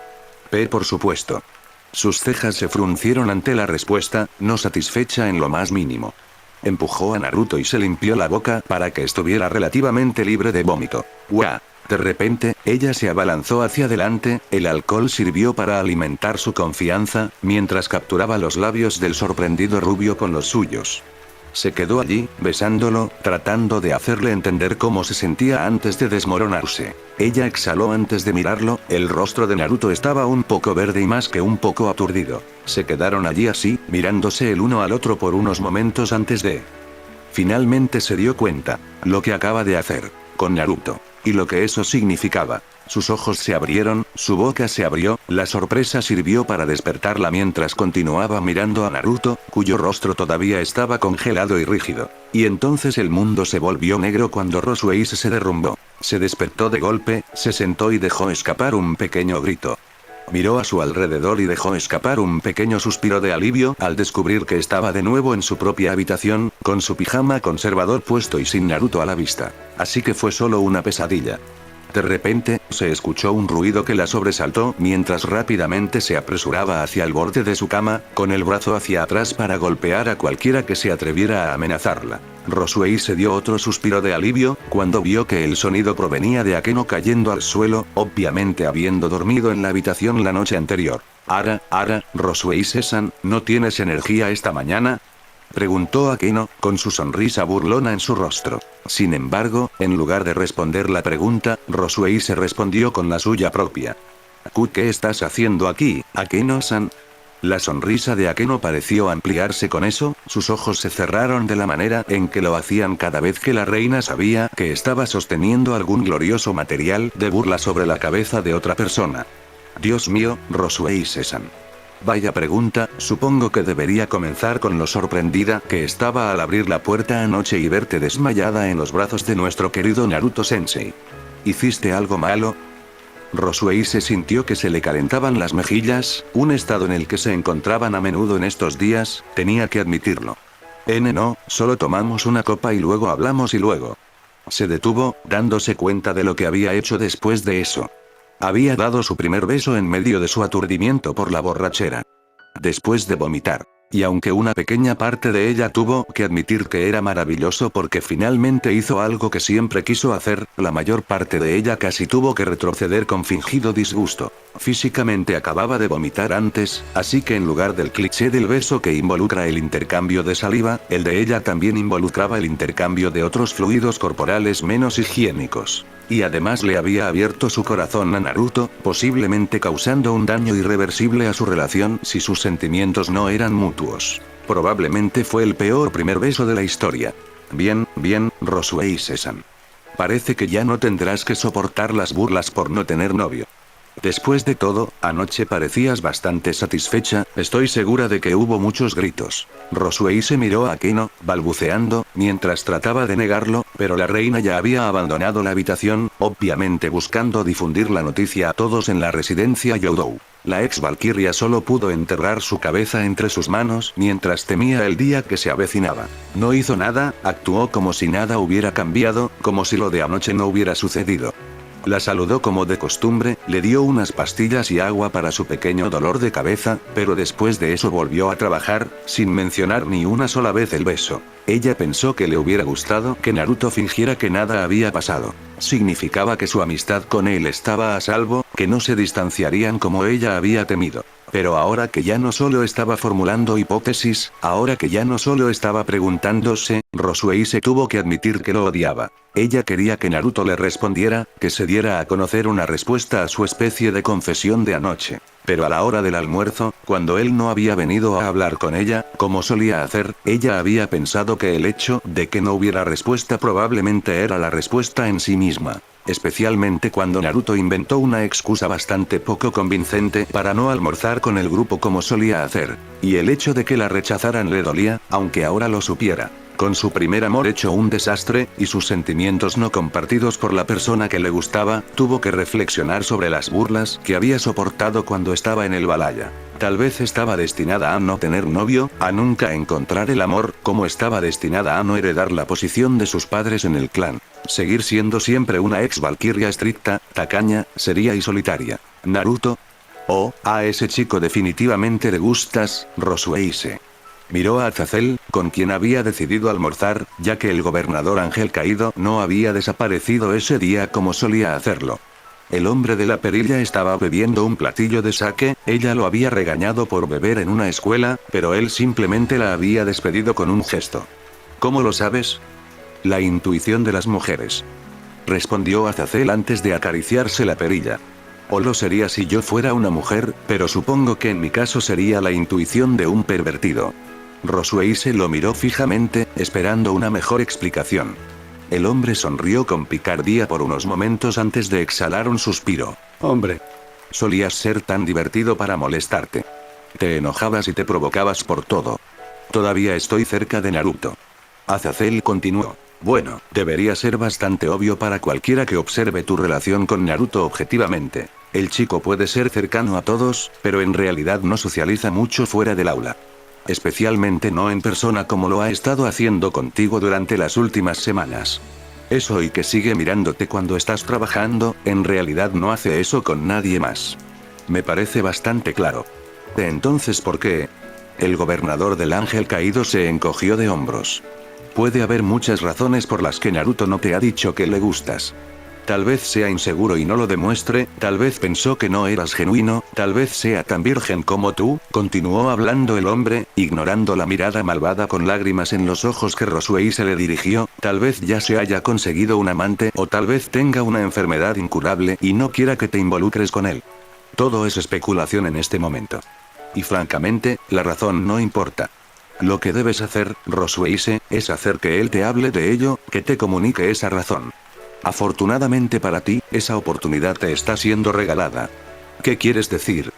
Por supuesto. Sus cejas se fruncieron ante la respuesta, no satisfecha en lo más mínimo. Empujó a Naruto y se limpió la boca para que estuviera relativamente libre de vómito. ¡Guau! De repente, ella se abalanzó hacia adelante, el alcohol sirvió para alimentar su confianza, mientras capturaba los labios del sorprendido rubio con los suyos. Se quedó allí, besándolo, tratando de hacerle entender cómo se sentía antes de desmoronarse. Ella exhaló antes de mirarlo, el rostro de Naruto estaba un poco verde y más que un poco aturdido. Se quedaron allí así, mirándose el uno al otro por unos momentos antes de... Finalmente se dio cuenta, lo que acaba de hacer, con Naruto. Y lo que eso significaba. Sus ojos se abrieron, su boca se abrió, la sorpresa sirvió para despertarla mientras continuaba mirando a Naruto, cuyo rostro todavía estaba congelado y rígido. Y entonces el mundo se volvió negro cuando Rosueise se derrumbó. Se despertó de golpe, se sentó y dejó escapar un pequeño grito. Miró a su alrededor y dejó escapar un pequeño suspiro de alivio al descubrir que estaba de nuevo en su propia habitación, con su pijama conservador puesto y sin Naruto a la vista. Así que fue solo una pesadilla. De repente, se escuchó un ruido que la sobresaltó mientras rápidamente se apresuraba hacia el borde de su cama, con el brazo hacia atrás para golpear a cualquiera que se atreviera a amenazarla. Rosueise dio otro suspiro de alivio, cuando vio que el sonido provenía de Akeno cayendo al suelo, obviamente habiendo dormido en la habitación la noche anterior. Rosueise-san, ¿no tienes energía esta mañana?, preguntó Akeno, con su sonrisa burlona en su rostro. Sin embargo, en lugar de responder la pregunta, Rosueise respondió con la suya propia. ¿Qué estás haciendo aquí, Akeno-san? La sonrisa de Akeno pareció ampliarse con eso, sus ojos se cerraron de la manera en que lo hacían cada vez que la reina sabía que estaba sosteniendo algún glorioso material de burla sobre la cabeza de otra persona. Dios mío, Rosueise-san. Vaya pregunta, supongo que debería comenzar con lo sorprendida que estaba al abrir la puerta anoche y verte desmayada en los brazos de nuestro querido Naruto-sensei. ¿Hiciste algo malo? Rosueise sintió que se le calentaban las mejillas, un estado en el que se encontraban a menudo en estos días, tenía que admitirlo. No, solo tomamos una copa y luego hablamos y luego. Se detuvo, dándose cuenta de lo que había hecho después de eso. Había dado su primer beso en medio de su aturdimiento por la borrachera. Después de vomitar. Y aunque una pequeña parte de ella tuvo que admitir que era maravilloso porque finalmente hizo algo que siempre quiso hacer, la mayor parte de ella casi tuvo que retroceder con fingido disgusto. Físicamente acababa de vomitar antes, así que en lugar del cliché del beso que involucra el intercambio de saliva, el de ella también involucraba el intercambio de otros fluidos corporales menos higiénicos. Y además le había abierto su corazón a Naruto, posiblemente causando un daño irreversible a su relación si sus sentimientos no eran mutuos. Probablemente fue el peor primer beso de la historia. Bien, Rosueise-san. Parece que ya no tendrás que soportar las burlas por no tener novio. Después de todo, anoche parecías bastante satisfecha, estoy segura de que hubo muchos gritos. Rosueise miró a Keno, balbuceando, mientras trataba de negarlo, pero la reina ya había abandonado la habitación, obviamente buscando difundir la noticia a todos en la residencia Youdou. La ex Valkyria solo pudo enterrar su cabeza entre sus manos mientras temía el día que se avecinaba. No hizo nada, actuó como si nada hubiera cambiado, como si lo de anoche no hubiera sucedido. La saludó como de costumbre, le dio unas pastillas y agua para su pequeño dolor de cabeza, pero después de eso volvió a trabajar, sin mencionar ni una sola vez el beso. Ella pensó que le hubiera gustado que Naruto fingiera que nada había pasado. Significaba que su amistad con él estaba a salvo, que no se distanciarían como ella había temido. Pero ahora que ya no solo estaba formulando hipótesis, ahora que ya no solo estaba preguntándose, Rosueise tuvo que admitir que lo odiaba. Ella quería que Naruto le respondiera, que se diera a conocer una respuesta a su especie de confesión de anoche. Pero a la hora del almuerzo, cuando él no había venido a hablar con ella, como solía hacer, ella había pensado que el hecho de que no hubiera respuesta probablemente era la respuesta en sí misma. Especialmente cuando Naruto inventó una excusa bastante poco convincente para no almorzar con el grupo como solía hacer. Y el hecho de que la rechazaran le dolía, aunque ahora lo supiera. Con su primer amor hecho un desastre, y sus sentimientos no compartidos por la persona que le gustaba, tuvo que reflexionar sobre las burlas que había soportado cuando estaba en el Valhalla. Tal vez estaba destinada a no tener novio, a nunca encontrar el amor, como estaba destinada a no heredar la posición de sus padres en el clan. Seguir siendo siempre una ex Valkyria estricta, tacaña, seria y solitaria. Naruto. Oh, a ese chico definitivamente le gustas, Rosueise. Miró a Azazel, con quien había decidido almorzar, ya que el gobernador Ángel Caído no había desaparecido ese día como solía hacerlo. El hombre de la perilla estaba bebiendo un platillo de sake, ella lo había regañado por beber en una escuela, pero él simplemente la había despedido con un gesto. ¿Cómo lo sabes? La intuición de las mujeres. Respondió Azazel antes de acariciarse la perilla. O lo sería si yo fuera una mujer, pero supongo que en mi caso sería la intuición de un pervertido. Rosueise lo miró fijamente, esperando una mejor explicación. El hombre sonrió con picardía por unos momentos antes de exhalar un suspiro. Hombre. Solías ser tan divertido para molestarte. Te enojabas y te provocabas por todo. Todavía estoy cerca de Naruto. Azazel continuó. Bueno, debería ser bastante obvio para cualquiera que observe tu relación con Naruto objetivamente. El chico puede ser cercano a todos, pero en realidad no socializa mucho fuera del aula. Especialmente no en persona como lo ha estado haciendo contigo durante las últimas semanas. Eso y que sigue mirándote cuando estás trabajando, en realidad no hace eso con nadie más. Me parece bastante claro. Entonces, ¿por qué? El gobernador del Ángel Caído se encogió de hombros. Puede haber muchas razones por las que Naruto no te ha dicho que le gustas. Tal vez sea inseguro y no lo demuestre, tal vez pensó que no eras genuino, tal vez sea tan virgen como tú, continuó hablando el hombre, ignorando la mirada malvada con lágrimas en los ojos que Rosueise le dirigió, tal vez ya se haya conseguido un amante o tal vez tenga una enfermedad incurable y no quiera que te involucres con él. Todo es especulación en este momento. Y francamente, la razón no importa. Lo que debes hacer, Rosueise, es hacer que él te hable de ello, que te comunique esa razón. Afortunadamente para ti, esa oportunidad te está siendo regalada. ¿Qué quieres decir?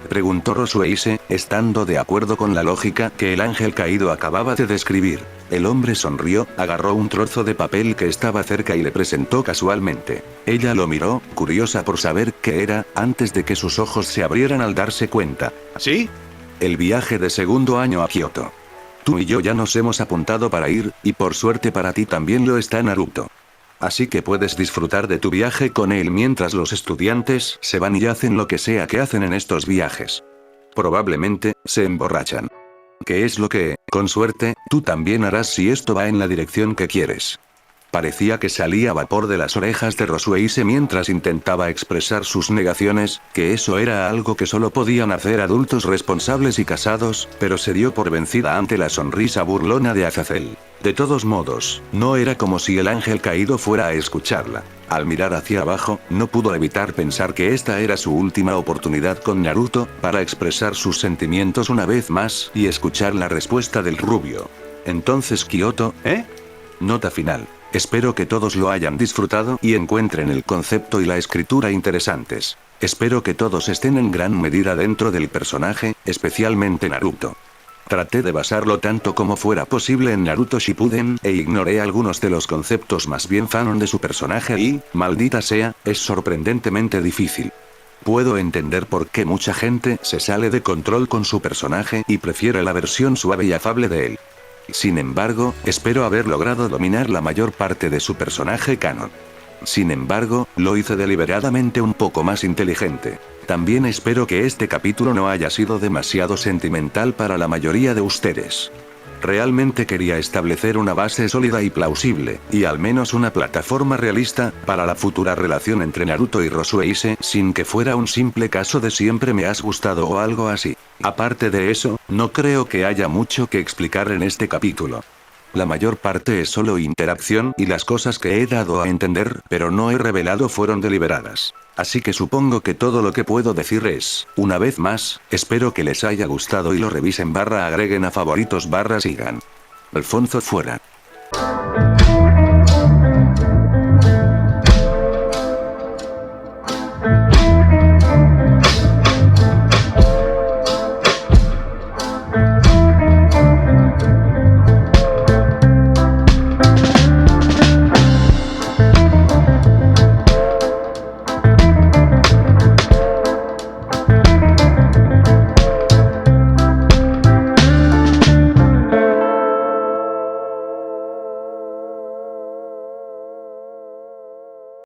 Preguntó Rosueise, estando de acuerdo con la lógica que el ángel caído acababa de describir. El hombre sonrió, agarró un trozo de papel que estaba cerca y le presentó casualmente. Ella lo miró, curiosa por saber qué era, antes de que sus ojos se abrieran al darse cuenta. ¿Sí? El viaje de segundo año a Kioto. Tú y yo ya nos hemos apuntado para ir, y por suerte para ti también lo está Naruto. Así que puedes disfrutar de tu viaje con él mientras los estudiantes se van y hacen lo que sea que hacen en estos viajes. Probablemente, se emborrachan. ¿Qué es lo que, con suerte, tú también harás si esto va en la dirección que quieres? Parecía que salía vapor de las orejas de Rosueise mientras intentaba expresar sus negaciones, que eso era algo que solo podían hacer adultos responsables y casados, pero se dio por vencida ante la sonrisa burlona de Azazel. De todos modos, no era como si el ángel caído fuera a escucharla. Al mirar hacia abajo, no pudo evitar pensar que esta era su última oportunidad con Naruto, para expresar sus sentimientos una vez más y escuchar la respuesta del rubio. Entonces Kyoto, ¿eh? Nota final. Espero que todos lo hayan disfrutado y encuentren el concepto y la escritura interesantes. Espero que todos estén en gran medida dentro del personaje, especialmente Naruto. Traté de basarlo tanto como fuera posible en Naruto Shippuden, e ignoré algunos de los conceptos más bien fanon de su personaje y, maldita sea, es sorprendentemente difícil. Puedo entender por qué mucha gente se sale de control con su personaje y prefiere la versión suave y afable de él. Sin embargo, espero haber logrado dominar la mayor parte de su personaje canon. Sin embargo, lo hice deliberadamente un poco más inteligente. También espero que este capítulo no haya sido demasiado sentimental para la mayoría de ustedes. Realmente quería establecer una base sólida y plausible, y al menos una plataforma realista, para la futura relación entre Naruto y Rosueise, sin que fuera un simple caso de siempre me has gustado o algo así. Aparte de eso, no creo que haya mucho que explicar en este capítulo. La mayor parte es solo interacción y las cosas que he dado a entender, pero no he revelado fueron deliberadas. Así que supongo que todo lo que puedo decir es, una vez más, espero que les haya gustado y lo revisen / agreguen a favoritos / sigan. Alfonso fuera.